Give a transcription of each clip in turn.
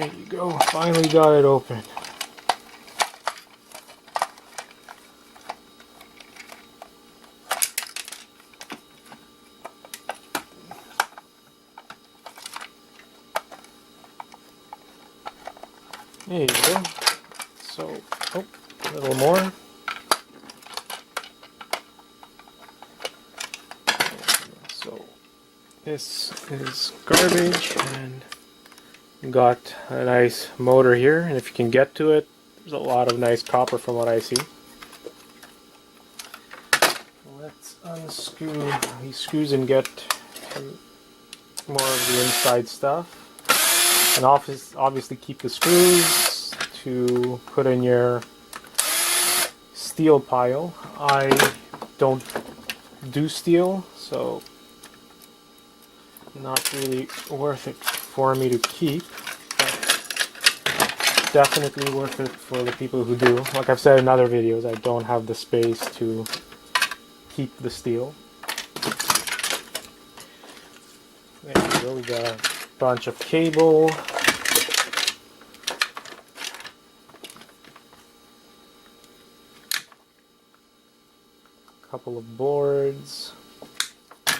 There you go, finally got it open. There you go. So, oh, a little more. So, this is garbage, and got a nice motor here, and if you can get to it, there's a lot of nice copper from what I see. Let's unscrew these screws and get more of the inside stuff. And obviously keep the screws to put in your steel pile. I don't do steel, so not really worth it for me to keep, but definitely worth it for the people who do. Like I've said in other videos, I don't have the space to keep the steel. There we go, we got a bunch of cable. Couple of boards,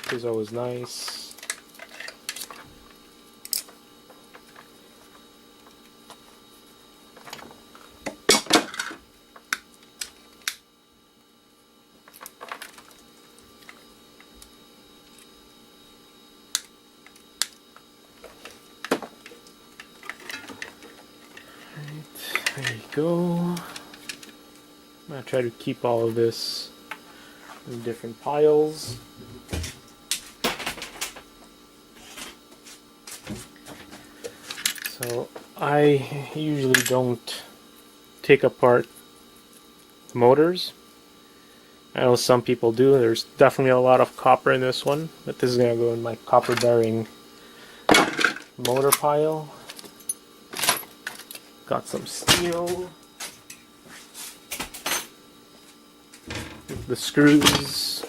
which is always nice. There you go. I'm going to try to keep all of this in different piles. So I usually don't take apart motors. I know some people do. There's definitely a lot of copper in this one, but this is going to go in my copper bearing motor pile. Got some steel, the screws,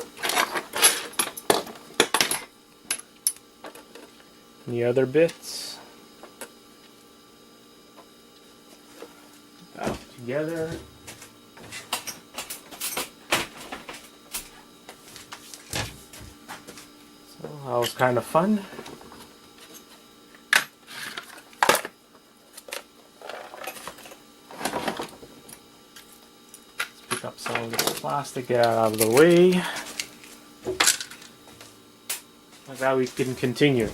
and the other bits out together. So that was kind of fun. Up some of this plastic, get out of the way. Like that we can continue.